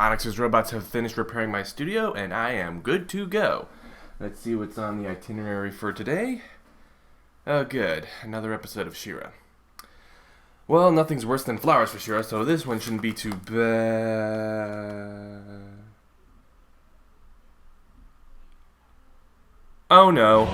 Onyx's robots have finished repairing my studio, and I am good to go. Let's see what's on the itinerary for today. Oh, good. Another episode of She-Ra. Well, nothing's worse than flowers for She-Ra, so this one shouldn't be too bad. Oh, no.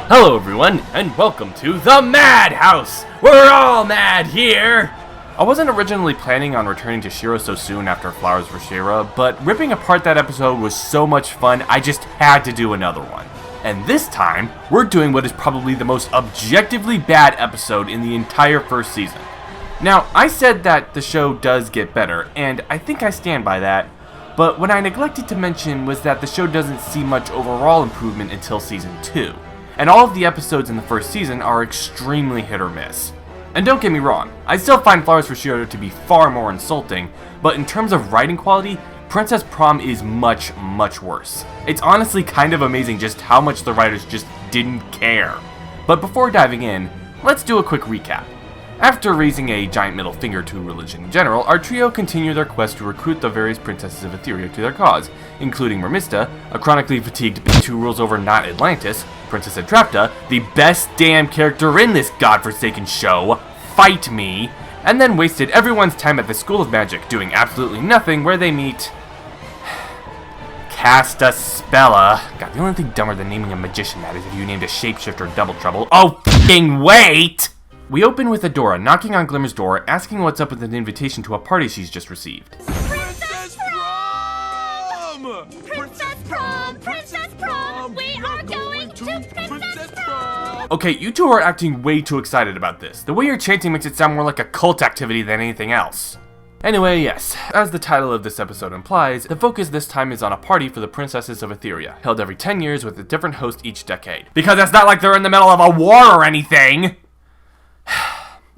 Hello everyone, and welcome to the Madhouse! We're all mad here! I wasn't originally planning on returning to She-Ra so soon after Flowers for She-Ra, but ripping apart that episode was so much fun, I just had to do another one. And this time, we're doing what is probably the most objectively bad episode in the entire first season. Now, I said that the show does get better, and I think I stand by that, but what I neglected to mention was that the show doesn't see much overall improvement until Season 2. And all of the episodes in the first season are extremely hit or miss. And don't get me wrong, I still find Flowers for She-Ra to be far more insulting, but in terms of writing quality, Princess Prom is much, much worse. It's honestly kind of amazing just how much the writers just didn't care. But before diving in, let's do a quick recap. After raising a giant middle finger to religion in general, our trio continue their quest to recruit the various princesses of Etheria to their cause, including Mermista, a chronically fatigued bitch who rules over not Atlantis, Princess Atrapta, the best damn character in this godforsaken show, Fight Me, and then wasted everyone's time at the School of Magic doing absolutely nothing where they meet Castaspella. God, the only thing dumber than naming a magician that is if you named a shapeshifter Double Trouble. Oh, f***ing wait! We open with Adora knocking on Glimmer's door, asking what's up with an invitation to a party she's just received. Princess Prom! Princess Prom! Princess Prom! We are going to Princess Prom! Okay, you two are acting way too excited about this. The way you're chanting makes it sound more like a cult activity than anything else. Anyway, yes, as the title of this episode implies, the focus this time is on a party for the princesses of Etheria, held every 10 years with a different host each decade. Because it's not like they're in the middle of a war or anything!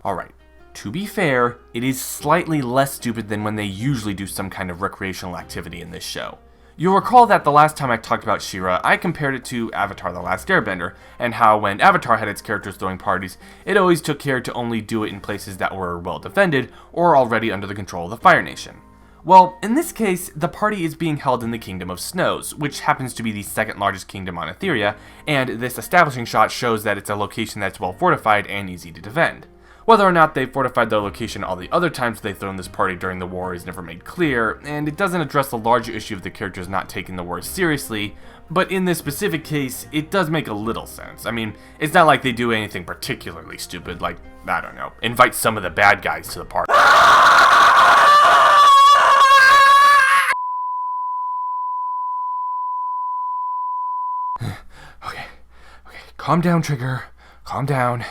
Alright, to be fair, it is slightly less stupid than when they usually do some kind of recreational activity in this show. You'll recall that the last time I talked about She-Ra, I compared it to Avatar: The Last Airbender, and how when Avatar had its characters throwing parties, it always took care to only do it in places that were well defended, or already under the control of the Fire Nation. Well, in this case, the party is being held in the Kingdom of Snows, which happens to be the second largest kingdom on Etheria, and this establishing shot shows that it's a location that's well fortified and easy to defend. Whether or not they fortified their location all the other times they've thrown this party during the war is never made clear, and it doesn't address the larger issue of the characters not taking the war seriously, but in this specific case, it does make a little sense. I mean, it's not like they do anything particularly stupid, like, I don't know, invite some of the bad guys to the party. Okay, calm down, Trigger, calm down.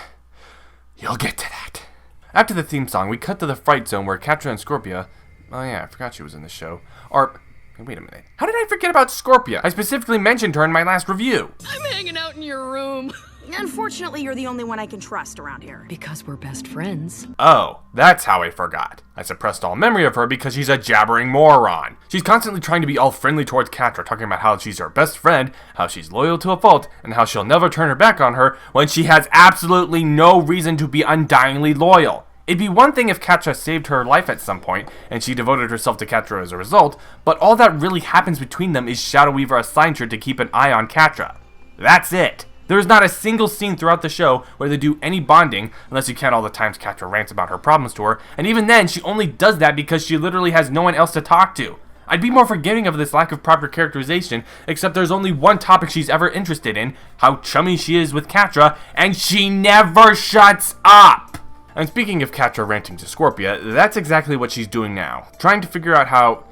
You'll get to that. After the theme song, we cut to the Fright Zone where Catra and Scorpia... Oh yeah, I forgot she was in the show. Wait a minute. How did I forget about Scorpia? I specifically mentioned her in my last review. I'm hanging out in your room. Unfortunately, you're the only one I can trust around here. Because we're best friends. Oh, that's how I forgot. I suppressed all memory of her because she's a jabbering moron. She's constantly trying to be all friendly towards Catra, talking about how she's her best friend, how she's loyal to a fault, and how she'll never turn her back on her when she has absolutely no reason to be undyingly loyal. It'd be one thing if Catra saved her life at some point, and she devoted herself to Catra as a result, but all that really happens between them is Shadow Weaver assigned her to keep an eye on Catra. That's it. There is not a single scene throughout the show where they do any bonding, unless you count all the times Catra rants about her problems to her, and even then, she only does that because she literally has no one else to talk to. I'd be more forgiving of this lack of proper characterization, except there's only one topic she's ever interested in, how chummy she is with Catra, and she never shuts up! And speaking of Catra ranting to Scorpia, that's exactly what she's doing now, trying to figure out how,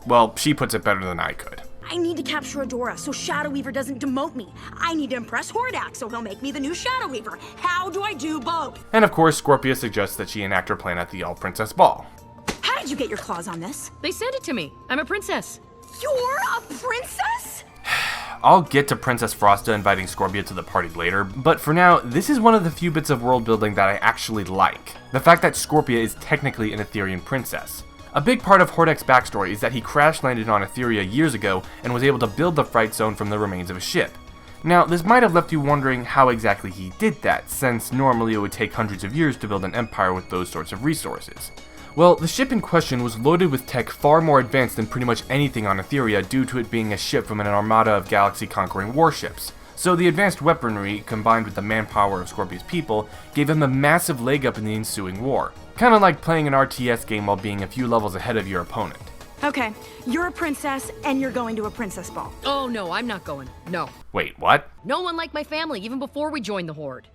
well, she puts it better than I could. I need to capture Adora so Shadow Weaver doesn't demote me. I need to impress Hordak so he'll make me the new Shadow Weaver. How do I do both? And of course, Scorpia suggests that she enact her plan at the All-Princess Ball. How did you get your claws on this? They sent it to me. I'm a princess. You're a princess? I'll get to Princess Frosta inviting Scorpia to the party later, but for now, this is one of the few bits of world building that I actually like. The fact that Scorpia is technically an Etherian princess. A big part of Hordak's backstory is that he crash landed on Etheria years ago and was able to build the Fright Zone from the remains of a ship. Now, this might have left you wondering how exactly he did that, since normally it would take hundreds of years to build an empire with those sorts of resources. Well, the ship in question was loaded with tech far more advanced than pretty much anything on Etheria due to it being a ship from an armada of galaxy-conquering warships. So the advanced weaponry, combined with the manpower of Scorpius people, gave him a massive leg up in the ensuing war. Kinda like playing an RTS game while being a few levels ahead of your opponent. Okay, you're a princess and you're going to a princess ball. Oh no, I'm not going. No. Wait, what? No one liked my family even before we joined the Horde.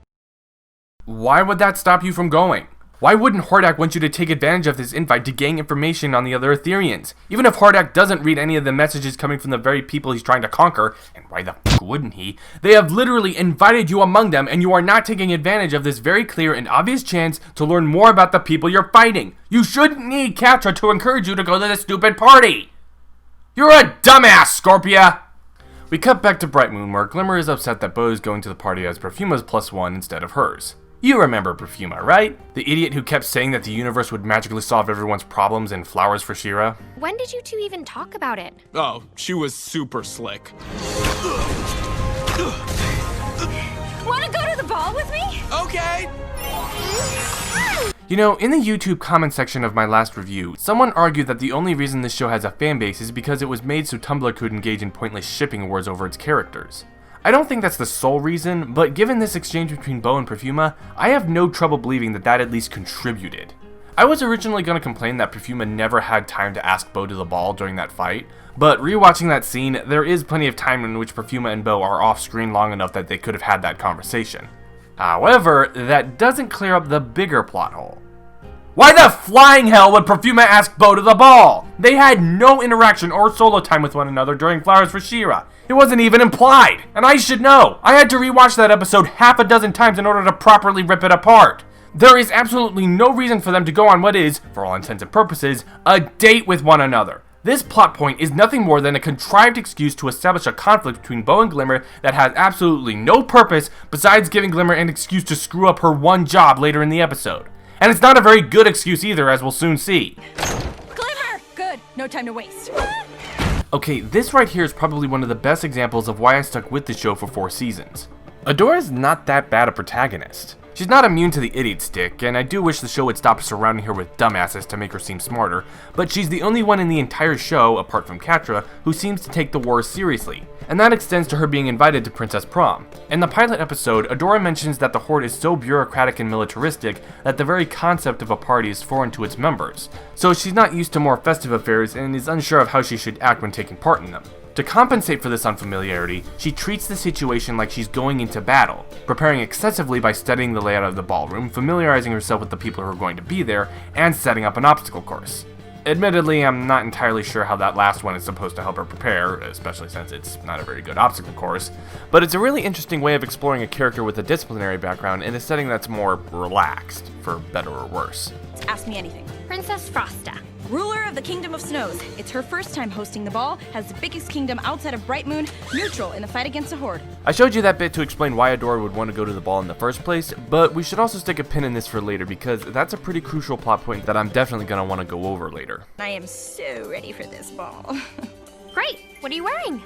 Why would that stop you from going? Why wouldn't Hordak want you to take advantage of this invite to gain information on the other Etherians? Even if Hordak doesn't read any of the messages coming from the very people he's trying to conquer, and why the f wouldn't he? They have literally invited you among them, and you are not taking advantage of this very clear and obvious chance to learn more about the people you're fighting. You shouldn't need Catra to encourage you to go to this stupid party! You're a dumbass, Scorpia! We cut back to Bright Moon, where Glimmer is upset that Bo is going to the party as Perfuma's +1 instead of hers. You remember Perfuma, right? The idiot who kept saying that the universe would magically solve everyone's problems in Flowers for She-Ra? When did you two even talk about it? Oh, she was super slick. Wanna go to the ball with me? Okay. You know, in the YouTube comment section of my last review, someone argued that the only reason this show has a fanbase is because it was made so Tumblr could engage in pointless shipping wars over its characters. I don't think that's the sole reason, but given this exchange between Bo and Perfuma, I have no trouble believing that that at least contributed. I was originally going to complain that Perfuma never had time to ask Bo to the ball during that fight, but rewatching that scene, there is plenty of time in which Perfuma and Bo are off screen long enough that they could have had that conversation. However, that doesn't clear up the bigger plot hole. Why the flying hell would Perfuma ask Bo to the ball? They had no interaction or solo time with one another during Flowers for She-Ra. It wasn't even implied, and I should know. I had to rewatch that episode half a dozen times in order to properly rip it apart. There is absolutely no reason for them to go on what is, for all intents and purposes, a date with one another. This plot point is nothing more than a contrived excuse to establish a conflict between Bo and Glimmer that has absolutely no purpose besides giving Glimmer an excuse to screw up her one job later in the episode. And it's not a very good excuse either, as we'll soon see. Glimmer! Good, no time to waste. Okay, this right here is probably one of the best examples of why I stuck with the show for 4 seasons. Adora's not that bad a protagonist. She's not immune to the idiot stick, and I do wish the show would stop surrounding her with dumbasses to make her seem smarter, but she's the only one in the entire show, apart from Catra, who seems to take the wars seriously, and that extends to her being invited to Princess Prom. In the pilot episode, Adora mentions that the Horde is so bureaucratic and militaristic that the very concept of a party is foreign to its members, so she's not used to more festive affairs and is unsure of how she should act when taking part in them. To compensate for this unfamiliarity, she treats the situation like she's going into battle, preparing excessively by studying the layout of the ballroom, familiarizing herself with the people who are going to be there, and setting up an obstacle course. Admittedly, I'm not entirely sure how that last one is supposed to help her prepare, especially since it's not a very good obstacle course, but it's a really interesting way of exploring a character with a disciplinary background in a setting that's more relaxed, for better or worse. Ask me anything. Princess Frosta. Ruler of the Kingdom of Snows. It's her first time hosting the ball, has the biggest kingdom outside of Bright Moon, neutral in the fight against the Horde. I showed you that bit to explain why Adora would want to go to the ball in the first place, but we should also stick a pin in this for later because that's a pretty crucial plot point that I'm definitely going to want to go over later. I am so ready for this ball. Great. What are you wearing?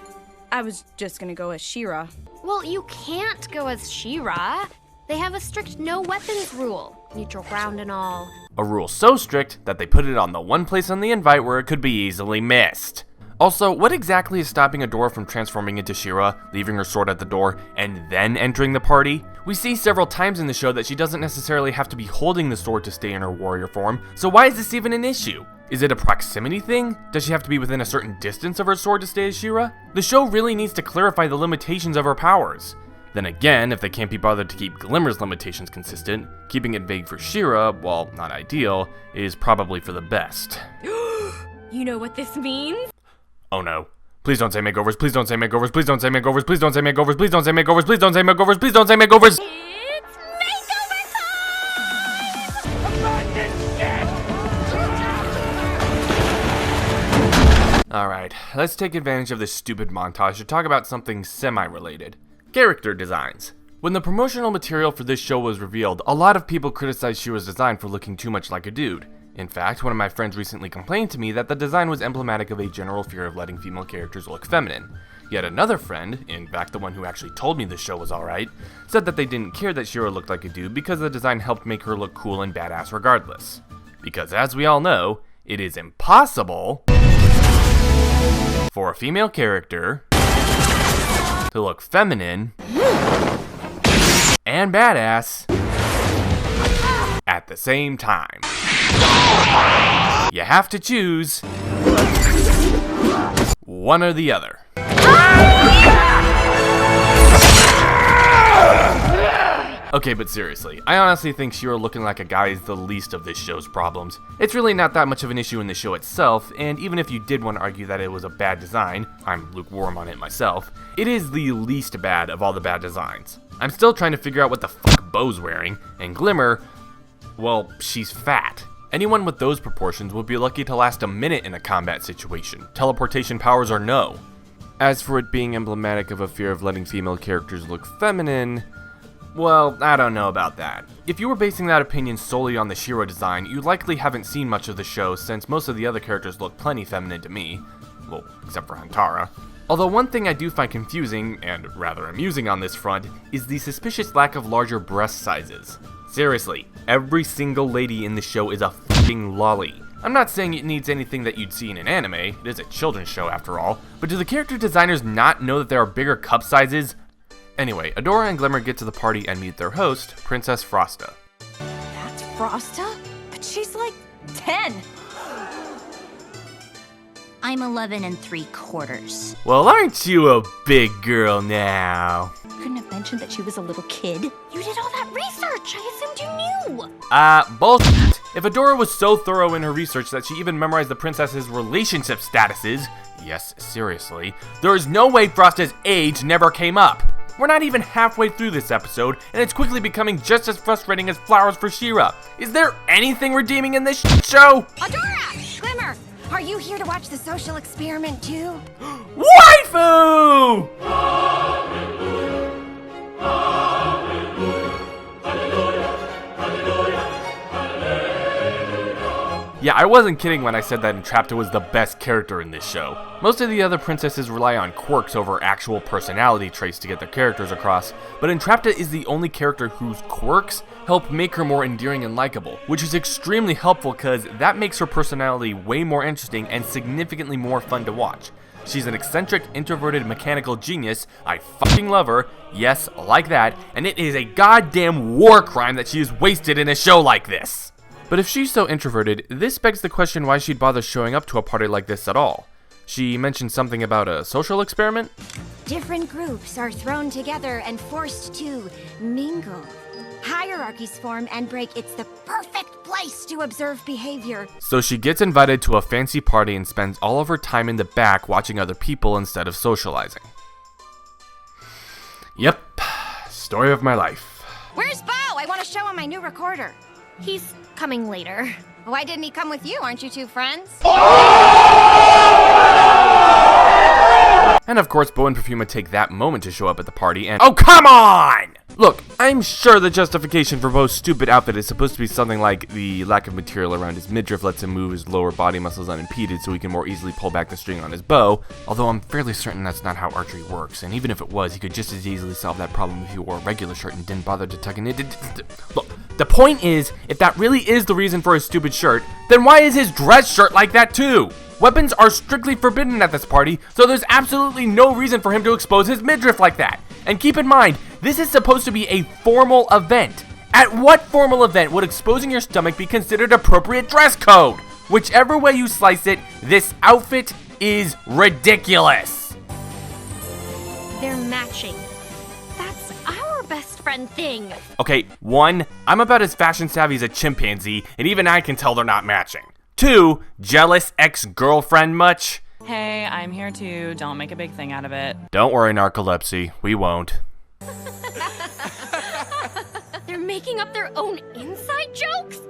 I was just gonna go as She-Ra. Well, you can't go as She-Ra. They have a strict no weapons rule. Neutral ground and all. A rule so strict that they put it on the one place on the invite where it could be easily missed. Also, what exactly is stopping Adora from transforming into She-Ra, leaving her sword at the door, and then entering the party? We see several times in the show that she doesn't necessarily have to be holding the sword to stay in her warrior form, so why is this even an issue? Is it a proximity thing? Does she have to be within a certain distance of her sword to stay as She-Ra? The show really needs to clarify the limitations of her powers. Then again, if they can't be bothered to keep Glimmer's limitations consistent, keeping it vague for She-Ra, while not ideal, is probably for the best. You know what this means? Oh no. Please don't say makeovers, please don't say makeovers, please don't say makeovers, please don't say makeovers, please don't say makeovers, please don't say makeovers, please don't say makeovers! It's makeover time! Alright, let's take advantage of this stupid montage to talk about something semi-related. Character designs. When the promotional material for this show was revealed, a lot of people criticized She-Ra's design for looking too much like a dude. In fact, one of my friends recently complained to me that the design was emblematic of a general fear of letting female characters look feminine. Yet another friend, in fact the one who actually told me the show was alright, said that they didn't care that Shiro looked like a dude because the design helped make her look cool and badass regardless. Because as we all know, it is impossible for a female character to look feminine and badass at the same time. You have to choose one or the other. Okay, but seriously, I honestly think Shiro looking like a guy is the least of this show's problems. It's really not that much of an issue in the show itself, and even if you did want to argue that it was a bad design, I'm lukewarm on it myself, it is the least bad of all the bad designs. I'm still trying to figure out what the fuck Bo's wearing, and Glimmer, well, she's fat. Anyone with those proportions would be lucky to last a minute in a combat situation, teleportation powers or no. As for it being emblematic of a fear of letting female characters look feminine, well, I don't know about that. If you were basing that opinion solely on the Shiro design, you likely haven't seen much of the show since most of the other characters look plenty feminine to me. Well, except for Hantara. Although one thing I do find confusing, and rather amusing on this front, is the suspicious lack of larger breast sizes. Seriously, every single lady in the show is a fucking lolly. I'm not saying it needs anything that you'd see in an anime, it is a children's show after all, but do the character designers not know that there are bigger cup sizes? Anyway, Adora and Glimmer get to the party and meet their host, Princess Frosta. That's Frosta? But she's like 10. I'm 11 3/4. Well, aren't you a big girl now? Couldn't have mentioned that she was a little kid. You did all that research. I assumed you knew. Bullshit. If Adora was so thorough in her research that she even memorized the princess's relationship statuses, yes, seriously, there is no way Frosta's age never came up. We're not even halfway through this episode, and it's quickly becoming just as frustrating as Flowers for She-Ra. Is there anything redeeming in this show? Adora! Glimmer! Are you here to watch the social experiment too? Waifu! Yeah, I wasn't kidding when I said that Entrapta was the best character in this show. Most of the other princesses rely on quirks over actual personality traits to get their characters across, but Entrapta is the only character whose quirks help make her more endearing and likable, which is extremely helpful because that makes her personality way more interesting and significantly more fun to watch. She's an eccentric, introverted, mechanical genius. I fucking love her. Yes, like that. And it is a goddamn war crime that she is wasted in a show like this. But if she's so introverted, this begs the question why she'd bother showing up to a party like this at all. She mentioned something about a social experiment? Different groups are thrown together and forced to mingle. Hierarchies form and break. It's the perfect place to observe behavior. So she gets invited to a fancy party and spends all of her time in the back watching other people instead of socializing. Yep, story of my life. Where's Bo? I want to show him my new recorder. He's coming later. Why didn't he come with you? Aren't you two friends? And of course, Bo and Perfuma take that moment to show up at the party and— oh, come on! Look, I'm sure the justification for Bo's stupid outfit is supposed to be something like the lack of material around his midriff lets him move his lower body muscles unimpeded so he can more easily pull back the string on his bow, although I'm fairly certain that's not how archery works, and even if it was, he could just as easily solve that problem if he wore a regular shirt and didn't bother to tuck it in. Look, the point is, if that really is the reason for his stupid shirt, then why is his dress shirt like that too? Weapons are strictly forbidden at this party, so there's absolutely no reason for him to expose his midriff like that. And keep in mind, this is supposed to be a formal event. At what formal event would exposing your stomach be considered appropriate dress code? Whichever way you slice it, this outfit is ridiculous. They're matching. That's our best friend thing. Okay, 1, I'm about as fashion savvy as a chimpanzee, and even I can tell they're not matching. 2, jealous ex-girlfriend much? Hey, I'm here too. Don't make a big thing out of it. Don't worry, narcolepsy. We won't. They're making up their own inside jokes?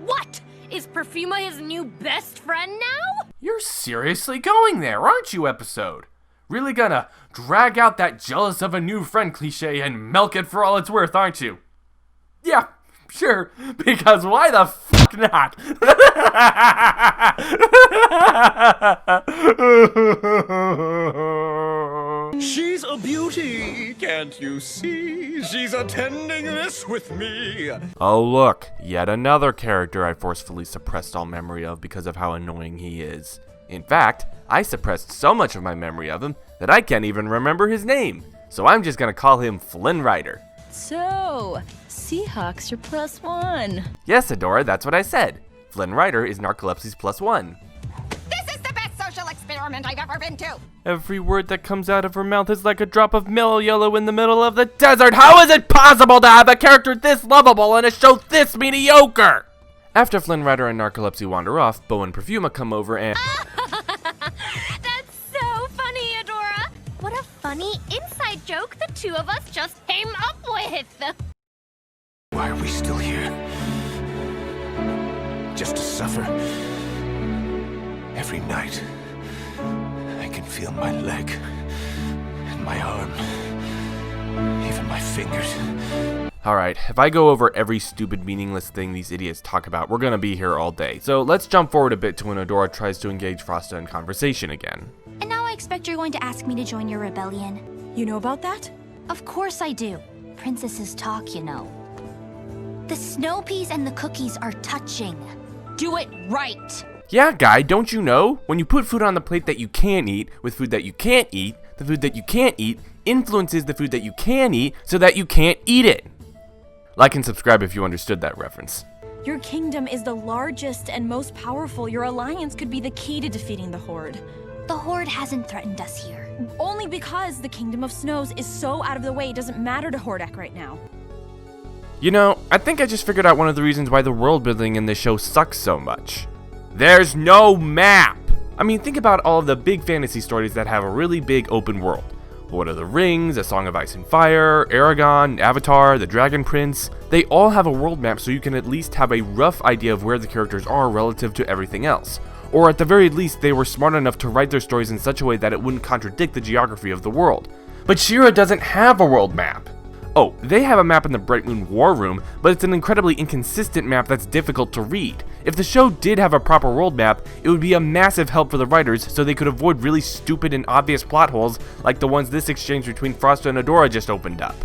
What? Is Perfuma his new best friend now? You're seriously going there, aren't you, episode? Really gonna drag out that jealous of a new friend cliche and milk it for all it's worth, aren't you? Yeah, Sure, because why the fuck not? She's a beauty, can't you see? She's attending this with me. Oh look, yet another character I forcefully suppressed all memory of because of how annoying he is. In fact, I suppressed so much of my memory of him that I can't even remember his name. So I'm just gonna call him Flynn Rider. So, Seahawks are +1. Yes, Adora, that's what I said. Flynn Rider is narcolepsy's +1. This is the best social experiment I've ever been to. Every word that comes out of her mouth is like a drop of mellow yellow in the middle of the desert. How is it possible to have a character this lovable and a show this mediocre? After Flynn Rider and narcolepsy wander off, Bo and Perfuma come over and... That's so funny, Adora. What a funny inside joke the two of us just came up with. Why are we still here? Just to suffer? Every night, I can feel my leg, and my arm, even my fingers. Alright, if I go over every stupid meaningless thing these idiots talk about, we're gonna be here all day. So let's jump forward a bit to when Adora tries to engage Frosta in conversation again. And now I expect you're going to ask me to join your rebellion. You know about that? Of course I do. Princesses talk, you know. The snow peas and the cookies are touching. Do it right. Yeah, guy, don't you know? When you put food on the plate that you can't eat with food that you can't eat, the food that you can't eat influences the food that you can eat so that you can't eat it. Like and subscribe if you understood that reference. Your kingdom is the largest and most powerful. Your alliance could be the key to defeating the Horde. The Horde hasn't threatened us here. Only because the Kingdom of Snows is so out of the way, it doesn't matter to Hordak right now. You know, I think I just figured out one of the reasons why the world building in this show sucks so much. There's no map! I mean, think about all of the big fantasy stories that have a really big open world. Lord of the Rings, A Song of Ice and Fire, Aragon, Avatar, The Dragon Prince. They all have a world map so you can at least have a rough idea of where the characters are relative to everything else. Or at the very least, they were smart enough to write their stories in such a way that it wouldn't contradict the geography of the world. But She-Ra doesn't have a world map. Oh, they have a map in the Bright Moon War Room, but it's an incredibly inconsistent map that's difficult to read. If the show did have a proper world map, it would be a massive help for the writers so they could avoid really stupid and obvious plot holes like the ones this exchange between Frosta and Adora just opened up.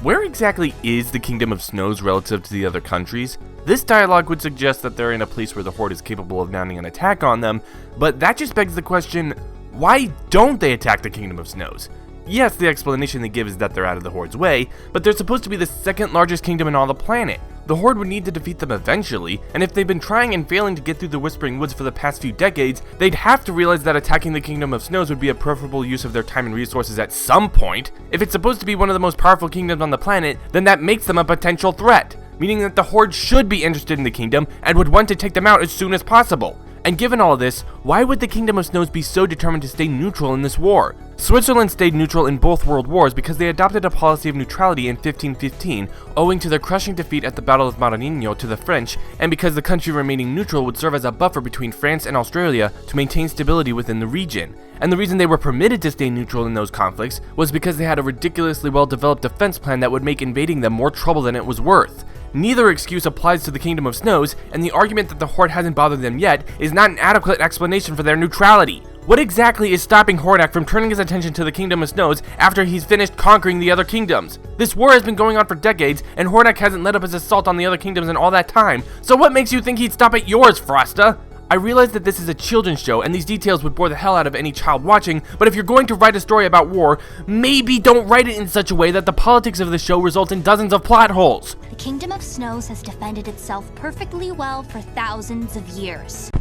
Where exactly is the Kingdom of Snows relative to the other countries? This dialogue would suggest that they're in a place where the Horde is capable of mounting an attack on them, but that just begs the question, why don't they attack the Kingdom of Snows? Yes, the explanation they give is that they're out of the Horde's way, but they're supposed to be the second largest kingdom in all the planet. The Horde would need to defeat them eventually, and if they've been trying and failing to get through the Whispering Woods for the past few decades, they'd have to realize that attacking the Kingdom of Snows would be a preferable use of their time and resources at some point. If it's supposed to be one of the most powerful kingdoms on the planet, then that makes them a potential threat, meaning that the Horde should be interested in the kingdom and would want to take them out as soon as possible. And given all this, why would the Kingdom of Snows be so determined to stay neutral in this war? Switzerland stayed neutral in both world wars because they adopted a policy of neutrality in 1515, owing to their crushing defeat at the Battle of Maranhão to the French, and because the country remaining neutral would serve as a buffer between France and Australia to maintain stability within the region. And the reason they were permitted to stay neutral in those conflicts was because they had a ridiculously well-developed defense plan that would make invading them more trouble than it was worth. Neither excuse applies to the Kingdom of Snows, and the argument that the Horde hasn't bothered them yet is not an adequate explanation for their neutrality. What exactly is stopping Hordak from turning his attention to the Kingdom of Snows after he's finished conquering the other kingdoms? This war has been going on for decades, and Hordak hasn't led up his assault on the other kingdoms in all that time, so what makes you think he'd stop at yours, Frosta? I realize that this is a children's show, and these details would bore the hell out of any child watching, but if you're going to write a story about war, maybe don't write it in such a way that the politics of the show result in dozens of plot holes. The Kingdom of Snows has defended itself perfectly well for thousands of years.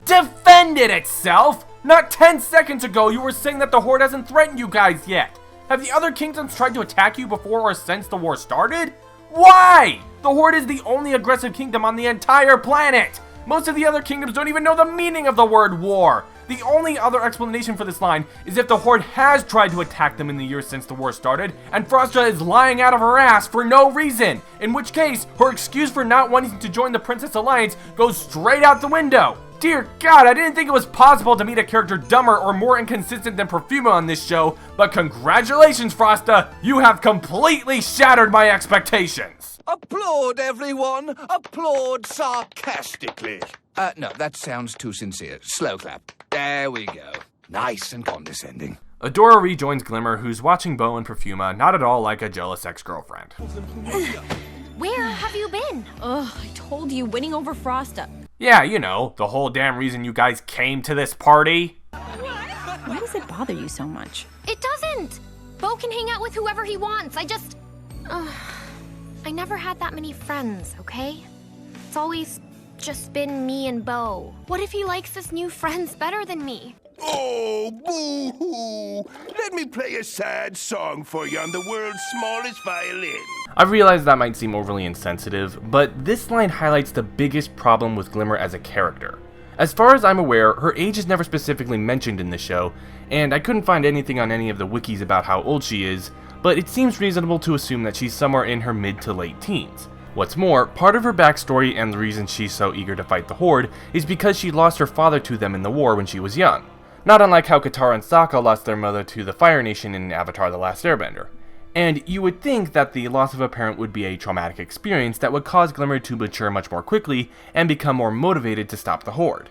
Defended itself? Not 10 seconds ago you were saying that the Horde hasn't threatened you guys yet. Have the other kingdoms tried to attack you before or since the war started? Why? The Horde is the only aggressive kingdom on the entire planet. Most of the other kingdoms don't even know the meaning of the word war. The only other explanation for this line is if the Horde has tried to attack them in the years since the war started, and Frosta is lying out of her ass for no reason, in which case, her excuse for not wanting to join the Princess Alliance goes straight out the window. Dear God, I didn't think it was possible to meet a character dumber or more inconsistent than Perfuma on this show, but congratulations, Frosta! You have completely shattered my expectations! Applaud, everyone! Applaud sarcastically. No, that sounds too sincere. Slow clap. There we go. Nice and condescending. Adora rejoins Glimmer, who's watching Bo and Perfuma not at all like a jealous ex-girlfriend. Where have you been? Ugh, I told you, winning over Frosta. Yeah, you know, the whole damn reason you guys came to this party. Why does it bother you so much? It doesn't. Bo can hang out with whoever he wants. I never had that many friends, okay? It's always just been me and Bo. What if he likes his new friends better than me? Oh, boo-hoo! Let me play a sad song for you on the world's smallest violin. I realize that might seem overly insensitive, but this line highlights the biggest problem with Glimmer as a character. As far as I'm aware, her age is never specifically mentioned in the show, and I couldn't find anything on any of the wikis about how old she is, but it seems reasonable to assume that she's somewhere in her mid to late teens. What's more, part of her backstory and the reason she's so eager to fight the Horde is because she lost her father to them in the war when she was young. Not unlike how Katara and Sokka lost their mother to the Fire Nation in Avatar: The Last Airbender. And you would think that the loss of a parent would be a traumatic experience that would cause Glimmer to mature much more quickly and become more motivated to stop the Horde.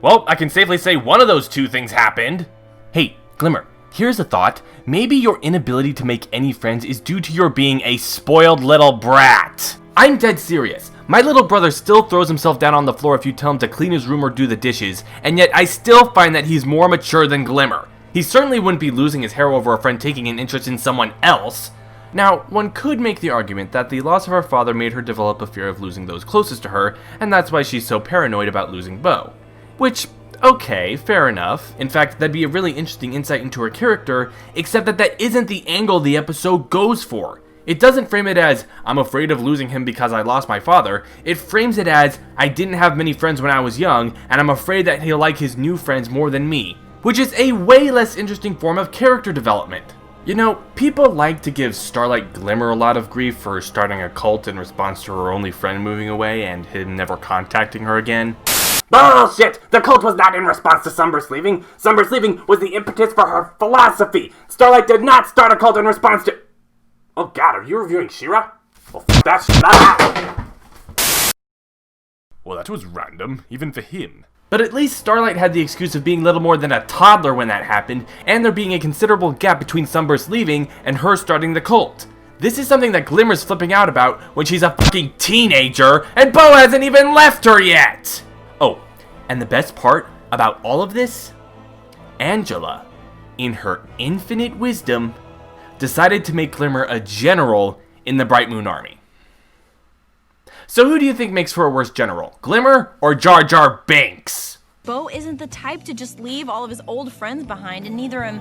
Well, I can safely say one of those two things happened. Hey, Glimmer, here's a thought. Maybe your inability to make any friends is due to your being a spoiled little brat. I'm dead serious. My little brother still throws himself down on the floor if you tell him to clean his room or do the dishes, and yet I still find that he's more mature than Glimmer. He certainly wouldn't be losing his hair over a friend taking an interest in someone else. Now, one could make the argument that the loss of her father made her develop a fear of losing those closest to her, and that's why she's so paranoid about losing Bo. Which, okay, fair enough. In fact, that'd be a really interesting insight into her character, except that that isn't the angle the episode goes for. It doesn't frame it as, I'm afraid of losing him because I lost my father. It frames it as, I didn't have many friends when I was young, and I'm afraid that he'll like his new friends more than me. Which is a way less interesting form of character development. You know, people like to give Starlight Glimmer a lot of grief for starting a cult in response to her only friend moving away and him never contacting her again. Bullshit! The cult was not in response to Somber's leaving. Somber's leaving was the impetus for her philosophy. Starlight did not start a cult in response to... Oh god, are you reviewing She-Ra? Well, f*** that shit, not happening. Well, that was random, even for him. But at least Starlight had the excuse of being little more than a toddler when that happened, and there being a considerable gap between Sunburst leaving and her starting the cult. This is something that Glimmer's flipping out about when she's a fucking teenager, and Bo hasn't even left her yet! Oh, and the best part about all of this? Angela, in her infinite wisdom, decided to make Glimmer a general in the Bright Moon Army. So who do you think makes for a worse general, Glimmer or Jar Jar Binks? Bo isn't the type to just leave all of his old friends behind, and neither am...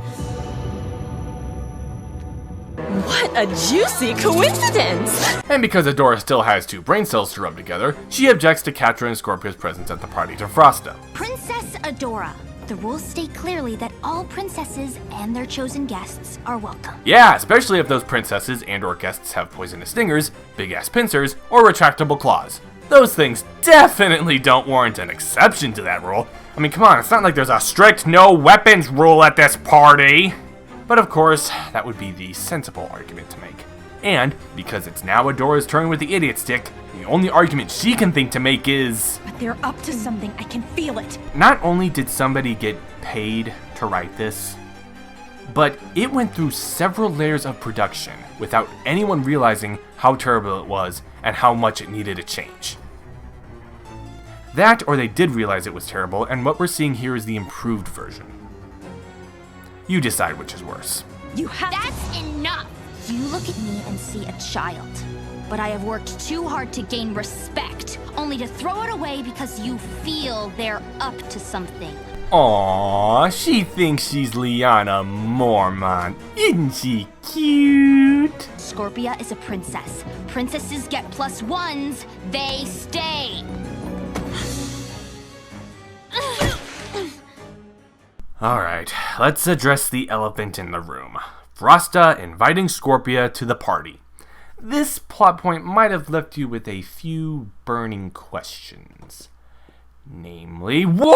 What a juicy coincidence! And because Adora still has two brain cells to rub together, she objects to Catra and Scorpia's presence at the party to Frosta. Princess Adora. The rules state clearly that all princesses and their chosen guests are welcome. Yeah, especially if those princesses and or guests have poisonous stingers, big-ass pincers, or retractable claws. Those things definitely don't warrant an exception to that rule. I mean, come on, it's not like there's a strict no weapons rule at this party. But of course, that would be the sensible argument to make. And, because it's now Adora's turn with the idiot stick, the only argument she can think to make is... But they're up to something, I can feel it. Not only did somebody get paid to write this, but it went through several layers of production without anyone realizing how terrible it was and how much it needed to change. That, or they did realize it was terrible, and what we're seeing here is the improved version. You decide which is worse. You have That's enough! You look at me and see a child. But I have worked too hard to gain respect, only to throw it away because you feel they're up to something. Aww, she thinks she's Lyanna Mormont. Isn't she cute? Scorpia is a princess. Princesses get +1s. They stay. Alright, let's address the elephant in the room. Frosta inviting Scorpia to the party. This plot point might have left you with a few burning questions. Namely, why?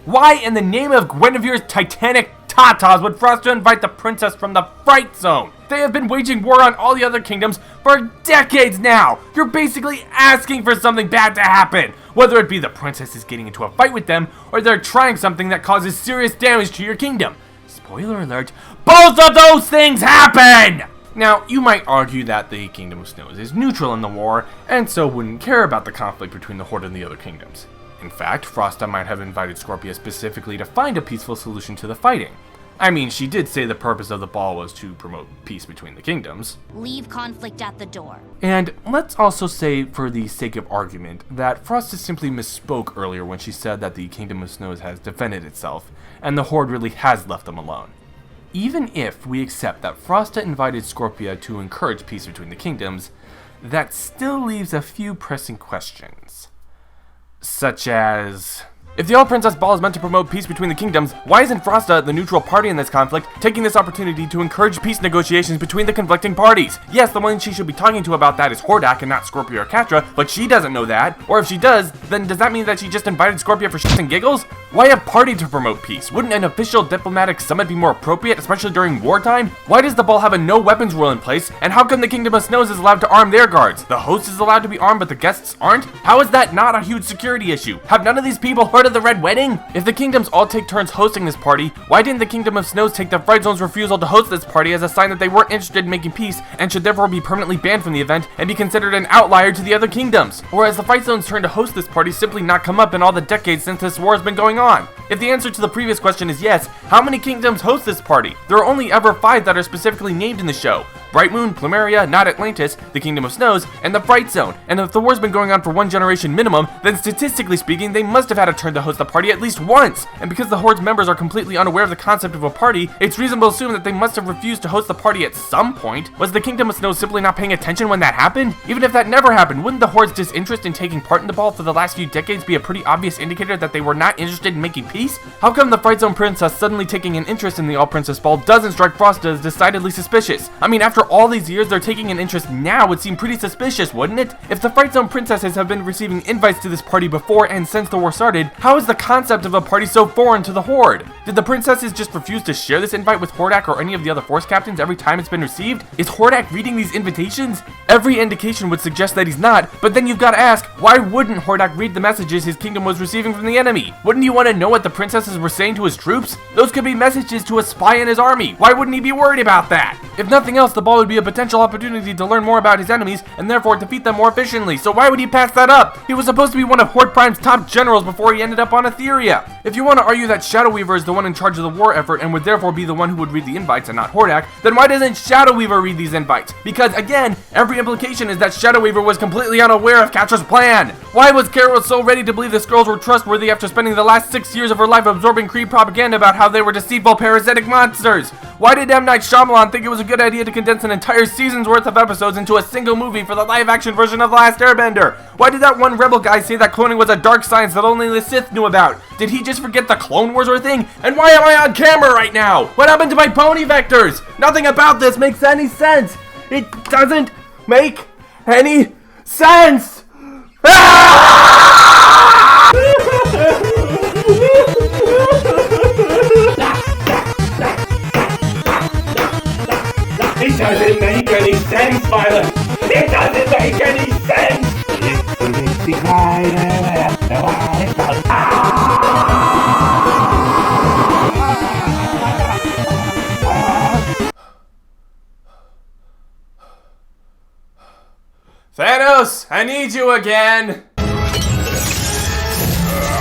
Why in the name of Guinevere's Titanic tatas would Frosta invite the princess from the Fright Zone? They have been waging war on all the other kingdoms for decades now! You're basically asking for something bad to happen! Whether it be the princess is getting into a fight with them, or they're trying something that causes serious damage to your kingdom. Spoiler alert, both of those things happen! Now, you might argue that the Kingdom of Snows is neutral in the war, and so wouldn't care about the conflict between the Horde and the other kingdoms. In fact, Frosta might have invited Scorpia specifically to find a peaceful solution to the fighting. I mean, she did say the purpose of the ball was to promote peace between the kingdoms. Leave conflict at the door. And let's also say, for the sake of argument, that Frosta simply misspoke earlier when she said that the Kingdom of Snows has defended itself, and the Horde really has left them alone. Even if we accept that Frosta invited Scorpia to encourage peace between the kingdoms, that still leaves a few pressing questions. Such as, if the All-Princess Ball is meant to promote peace between the kingdoms, why isn't Frosta, the neutral party in this conflict, taking this opportunity to encourage peace negotiations between the conflicting parties? Yes, the one she should be talking to about that is Hordak and not Scorpia or Catra, but she doesn't know that. Or if she does, then does that mean that she just invited Scorpia for shits and giggles? Why a party to promote peace? Wouldn't an official diplomatic summit be more appropriate, especially during wartime? Why does the ball have a no weapons rule in place, and how come the Kingdom of Snows is allowed to arm their guards? The host is allowed to be armed, but the guests aren't? How is that not a huge security issue? Have none of these people heard of the Red Wedding? If the kingdoms all take turns hosting this party, why didn't the Kingdom of Snows take the Fright Zone's refusal to host this party as a sign that they weren't interested in making peace, and should therefore be permanently banned from the event, and be considered an outlier to the other kingdoms? Or has the Fright Zone's turn to host this party simply not come up in all the decades since this war has been going on? If the answer to the previous question is yes, how many kingdoms host this party? There are only ever 5 that are specifically named in the show. Bright Moon, Plumeria, Not Atlantis, the Kingdom of Snows, and the Fright Zone. And if the war's been going on for 1 generation minimum, then statistically speaking, they must have had a turn to host the party at least once. And because the Horde's members are completely unaware of the concept of a party, it's reasonable to assume that they must have refused to host the party at some point. Was the Kingdom of Snows simply not paying attention when that happened? Even if that never happened, wouldn't the Horde's disinterest in taking part in the ball for the last few decades be a pretty obvious indicator that they were not interested in making peace? How come the Fright Zone Princess suddenly taking an interest in the All-Princess Ball doesn't strike Frosta as decidedly suspicious? I mean, after all these years, they're taking an interest now would seem pretty suspicious, wouldn't it? If the Fright Zone Princesses have been receiving invites to this party before and since the war started, how is the concept of a party so foreign to the Horde? Did the princesses just refuse to share this invite with Hordak or any of the other force captains every time it's been received? Is Hordak reading these invitations? Every indication would suggest that he's not, but then you've got to ask, why wouldn't Hordak read the messages his kingdom was receiving from the enemy? Wouldn't he want to know what the princesses were saying to his troops? Those could be messages to a spy in his army. Why wouldn't he be worried about that? If nothing else, the ball would be a potential opportunity to learn more about his enemies and therefore defeat them more efficiently, so why would he pass that up? He was supposed to be one of Horde Prime's top generals before he ended up on Etheria. If you want to argue that Shadow Weaver is the one in charge of the war effort and would therefore be the one who would read the invites and not Hordak, then why doesn't Shadow Weaver read these invites? Because again, every implication is that Shadow Weaver was completely unaware of Catra's plan. Why was Carol so ready to believe the scrolls were trustworthy after spending the last 6 years of her life absorbing Kree propaganda about how they were deceitful parasitic monsters? Why did M. Night Shyamalan think it was a good idea to condense an entire season's worth of episodes into a single movie for the live-action version of The Last Airbender? Why did that one rebel guy say that cloning was a dark science that only the Sith knew about? Did he just forget the Clone Wars or thing? And why am I on camera right now? What happened to my pony vectors? Nothing about this makes any sense. It doesn't make any sense. It doesn't make any sense, Violet! It doesn't make any sense! Thanos, I need you again!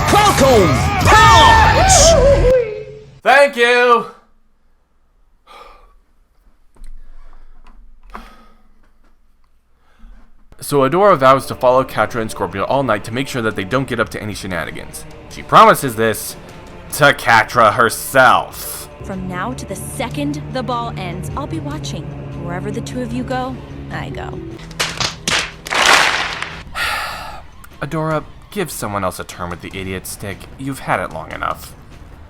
Falcon Punch! Thank you! So Adora vows to follow Catra and Scorpio all night to make sure that they don't get up to any shenanigans. She promises this to Catra herself. From now to the second the ball ends, I'll be watching. Wherever the two of you go, I go. Adora, give someone else a turn with the idiot stick. You've had it long enough.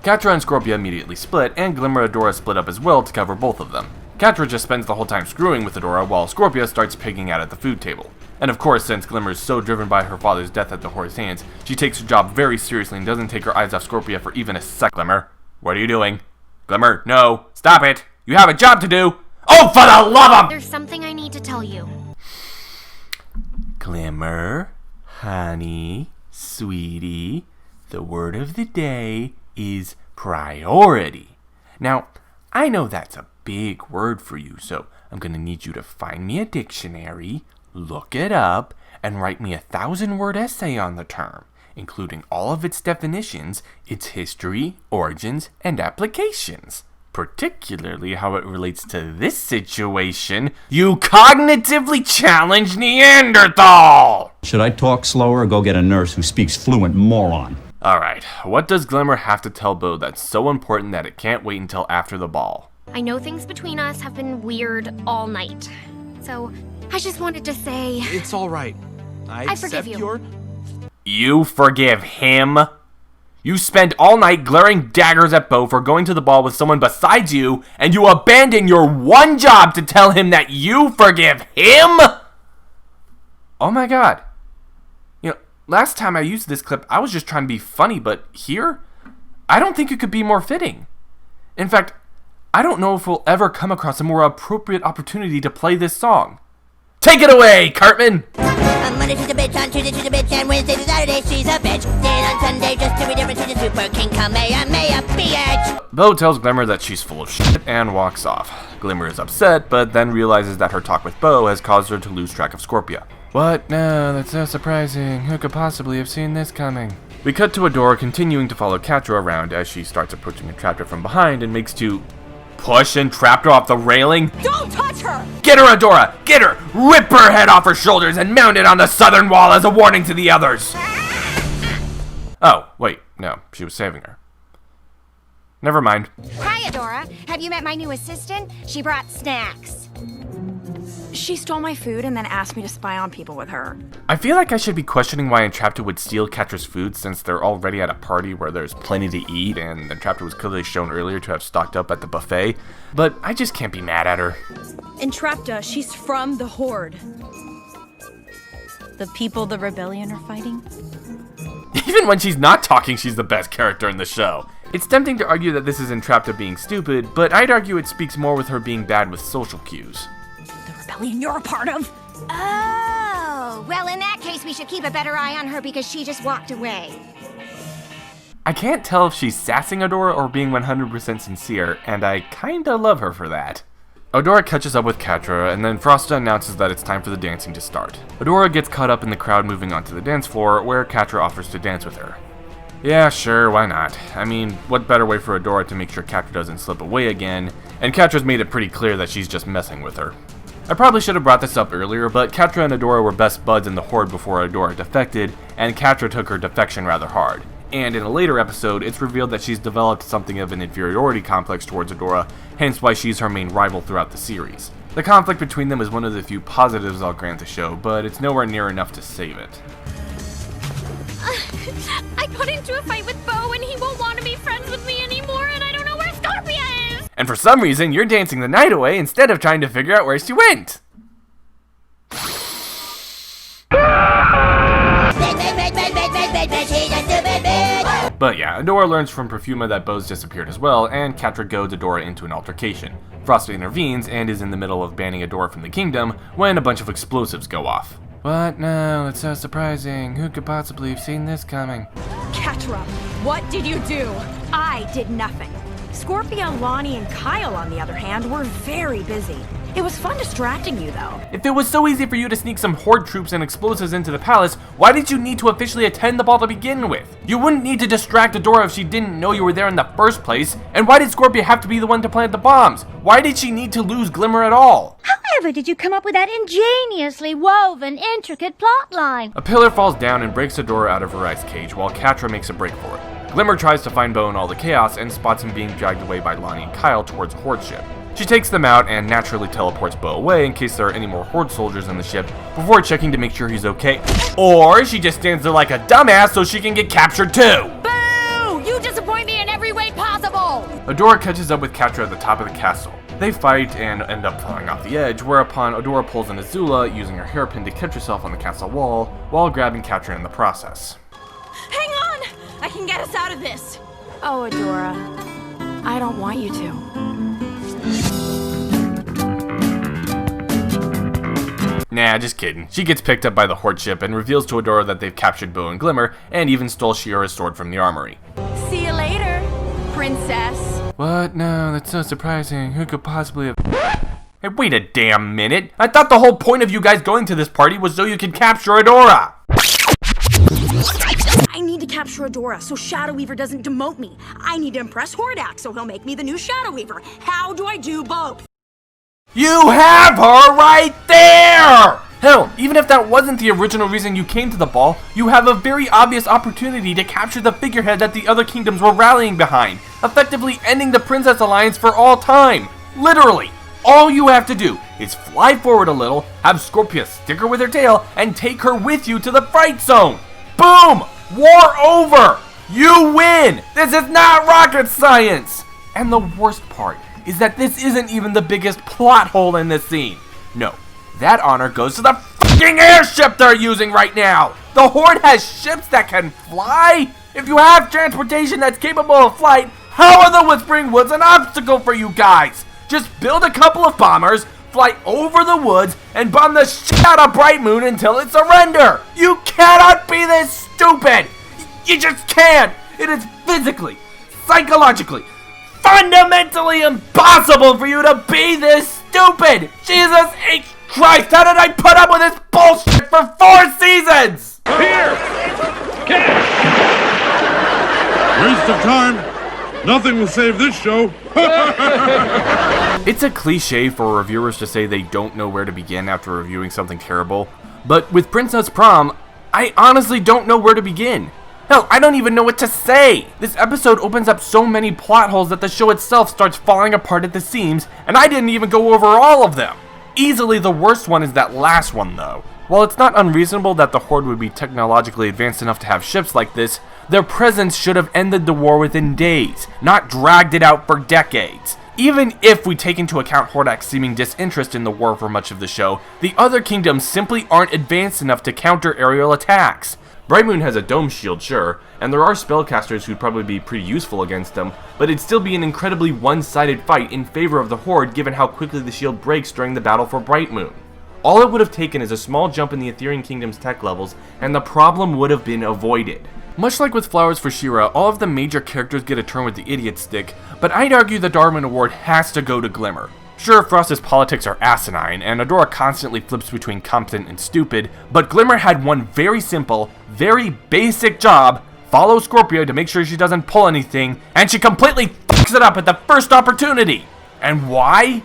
Catra and Scorpio immediately split, and Glimmer and Adora split up as well to cover both of them. Catra just spends the whole time screwing with Adora while Scorpio starts pigging out at the food table. And of course, since Glimmer is so driven by her father's death at the Horde's hands, she takes her job very seriously and doesn't take her eyes off Scorpio for even a sec. Glimmer, what are you doing? Glimmer, no, stop it! You have a job to do! Oh, for the love of... There's something I need to tell you. Glimmer, honey, sweetie, the word of the day is priority. Now, I know that's a big word for you, so I'm gonna need you to find me a dictionary, look it up, and write me a 1,000-word essay on the term, including all of its definitions, its history, origins, and applications. Particularly how it relates to this situation, you cognitively challenged Neanderthal! Should I talk slower or go get a nurse who speaks fluent, moron? Alright, what does Glimmer have to tell Bo that's so important that it can't wait until after the ball? I know things between us have been weird all night. So, I just wanted to say... It's all right. I forgive you. You forgive him? You spend all night glaring daggers at Bo for going to the ball with someone besides you, and you abandon your one job to tell him that you forgive him? Oh my god. You know, last time I used this clip, I was just trying to be funny, but here, I don't think it could be more fitting. In fact, I don't know if we'll ever come across a more appropriate opportunity to play this song. Take it away, Cartman! On Monday she's a bitch, on Tuesday she's a bitch, and Wednesday to Saturday she's a bitch. Then on Sunday just to be different, she's a super king, Kamehameha, bitch! Bo tells Glimmer that she's full of shit and walks off. Glimmer is upset, but then realizes that her talk with Bo has caused her to lose track of Scorpia. What? No, that's so surprising. Who could possibly have seen this coming? We cut to Adora continuing to follow Catra around as she starts approaching Entraptor from behind and makes to push Entraptor off the railing. Don't touch her! Get her, Adora! Get her! Rip her head off her shoulders and mount it on the southern wall as a warning to the others! Oh, wait, no, she was saving her. Never mind. Hi, Adora. Have you met my new assistant? She brought snacks. She stole my food and then asked me to spy on people with her. I feel like I should be questioning why Entraptor would steal Catra's food since they're already at a party where there's plenty to eat and Entraptor was clearly shown earlier to have stocked up at the buffet, but I just can't be mad at her. Entrapta, she's from the Horde. The people the rebellion are fighting? Even when she's not talking, she's the best character in the show. It's tempting to argue that this is Entrapta being stupid, but I'd argue it speaks more with her being bad with social cues. Rebellion you're a part of? Oh, well, in that case, we should keep a better eye on her because she just walked away. I can't tell if she's sassing Adora or being 100% sincere, and I kinda love her for that. Adora catches up with Catra, and then Frosta announces that it's time for the dancing to start. Adora gets caught up in the crowd moving onto the dance floor, where Catra offers to dance with her. Yeah, sure, why not? I mean, what better way for Adora to make sure Catra doesn't slip away again, and Catra's made it pretty clear that she's just messing with her. I probably should have brought this up earlier, but Catra and Adora were best buds in the Horde before Adora defected, and Catra took her defection rather hard. And in a later episode, it's revealed that she's developed something of an inferiority complex towards Adora, hence why she's her main rival throughout the series. The conflict between them is one of the few positives I'll grant the show, but it's nowhere near enough to save it. I got into a fight with Bo and he won't want to be friends with me anymore and I don't know where Scorpia is! And for some reason, you're dancing the night away instead of trying to figure out where she went! But yeah, Adora learns from Perfuma that Bo's disappeared as well, and Catra goads Adora into an altercation. Frosta intervenes and is in the middle of banning Adora from the kingdom when a bunch of explosives go off. What? No, it's so surprising. Who could possibly have seen this coming? Catra, what did you do? I did nothing. Scorpia, Lonnie, and Kyle, on the other hand, were very busy. It was fun distracting you, though. If it was so easy for you to sneak some Horde troops and explosives into the palace, why did you need to officially attend the ball to begin with? You wouldn't need to distract Adora if she didn't know you were there in the first place. And why did Scorpia have to be the one to plant the bombs? Why did she need to lose Glimmer at all? However did you come up with that ingeniously woven, intricate plotline? A pillar falls down and breaks Adora out of her ice cage, while Catra makes a break for it. Glimmer tries to find Bo in all the chaos and spots him being dragged away by Lonnie and Kyle towards Horde ship. She takes them out and naturally teleports Bo away in case there are any more Horde soldiers in the ship before checking to make sure he's okay. Or she just stands there like a dumbass so she can get captured too! Boo! You disappoint me in every way possible! Adora catches up with Catra at the top of the castle. They fight and end up falling off the edge, whereupon Adora pulls an Azula, using her hairpin to catch herself on the castle wall, while grabbing Catra in the process. Hang on! I can get us out of this! Oh, Adora. I don't want you to. Nah, just kidding. She gets picked up by the Horde ship and reveals to Adora that they've captured Bow and Glimmer and even stole Shiro's sword from the armory. See you later, princess. What? No, that's so surprising. Who could possibly have... Hey, wait a damn minute. I thought the whole point of you guys going to this party was so you could capture Adora. I need to capture Adora so Shadow Weaver doesn't demote me. I need to impress Hordak so he'll make me the new Shadow Weaver. How do I do both? You have her right there! Hell, even if that wasn't the original reason you came to the ball, you have a very obvious opportunity to capture the figurehead that the other kingdoms were rallying behind, effectively ending the Princess Alliance for all time. Literally. All you have to do is fly forward a little, have Scorpia stick her with her tail, and take her with you to the Fright Zone. Boom! War over! You win! This is not rocket science! And the worst part is that this isn't even the biggest plot hole in this scene. No, that honor goes to the fucking airship they're using right now! The Horde has ships that can fly? If you have transportation that's capable of flight, how are the Whispering Woods an obstacle for you guys? Just build a couple of bombers, fly over the woods, and bomb the shit out of Bright Moon until it surrenders! You cannot be this stupid! You just can't! It is physically, psychologically, fundamentally impossible for you to be this stupid! Jesus H. Christ, how did I put up with this bullshit for 4 seasons? Here! Catch! Waste of time. Nothing will save this show. It's a cliche for reviewers to say they don't know where to begin after reviewing something terrible, but with Princess Prom, I honestly don't know where to begin. Hell, I don't even know what to say! This episode opens up so many plot holes that the show itself starts falling apart at the seams, and I didn't even go over all of them! Easily the worst one is that last one though. While it's not unreasonable that the Horde would be technologically advanced enough to have ships like this, their presence should have ended the war within days, not dragged it out for decades. Even if we take into account Hordak's seeming disinterest in the war for much of the show, the other kingdoms simply aren't advanced enough to counter aerial attacks. Bright Moon has a dome shield, sure, and there are spellcasters who'd probably be pretty useful against them, but it'd still be an incredibly one-sided fight in favor of the Horde given how quickly the shield breaks during the battle for Bright Moon. All it would have taken is a small jump in the Ethereal Kingdom's tech levels, and the problem would have been avoided. Much like with Flowers for She-Ra, all of the major characters get a turn with the Idiot Stick, but I'd argue the Darwin Award has to go to Glimmer. Sure, Frost's politics are asinine, and Adora constantly flips between competent and stupid, but Glimmer had one very simple, very basic job: follow Scorpio to make sure she doesn't pull anything, and she completely fucks it up at the first opportunity! And why?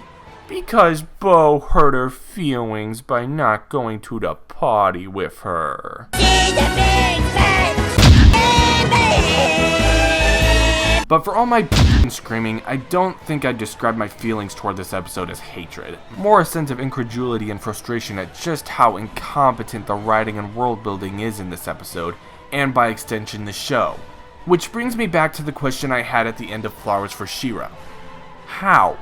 Because Bo hurt her feelings by not going to the party with her. But for all my screaming, I don't think I'd describe my feelings toward this episode as hatred. More a sense of incredulity and frustration at just how incompetent the writing and world building is in this episode, and by extension the show. Which brings me back to the question I had at the end of Flowers for She-Ra. How?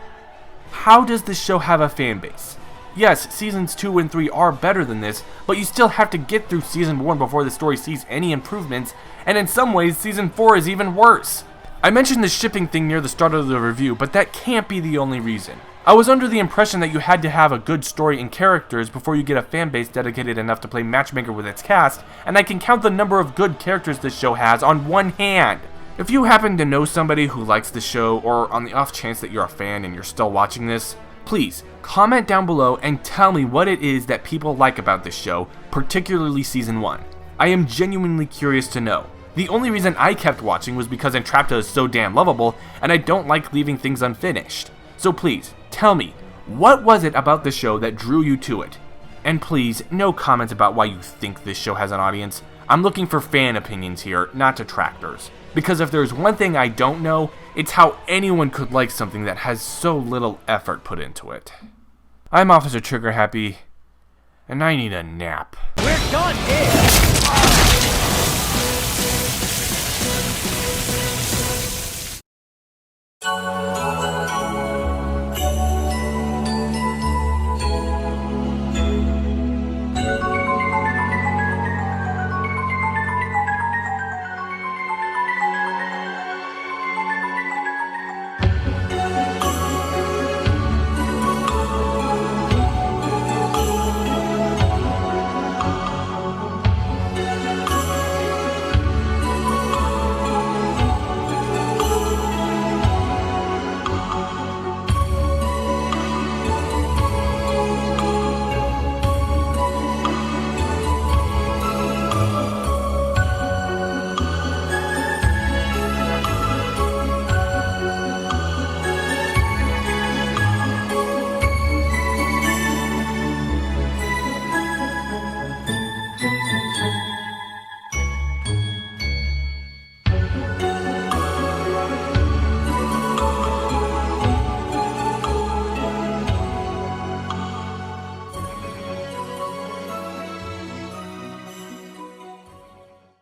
How does this show have a fanbase? Yes, seasons 2 and 3 are better than this, but you still have to get through season 1 before the story sees any improvements, and in some ways season 4 is even worse. I mentioned the shipping thing near the start of the review, but that can't be the only reason. I was under the impression that you had to have a good story and characters before you get a fanbase dedicated enough to play matchmaker with its cast, and I can count the number of good characters this show has on one hand. If you happen to know somebody who likes the show, or on the off chance that you're a fan and you're still watching this, please comment down below and tell me what it is that people like about this show, particularly season 1. I am genuinely curious to know. The only reason I kept watching was because Entrapta is so damn lovable, and I don't like leaving things unfinished. So please, tell me, what was it about the show that drew you to it? And please, no comments about why you think this show has an audience. I'm looking for fan opinions here, not detractors. Because if there's one thing I don't know, it's how anyone could like something that has so little effort put into it. I'm Officer Trigger Happy, and I need a nap. We're done here!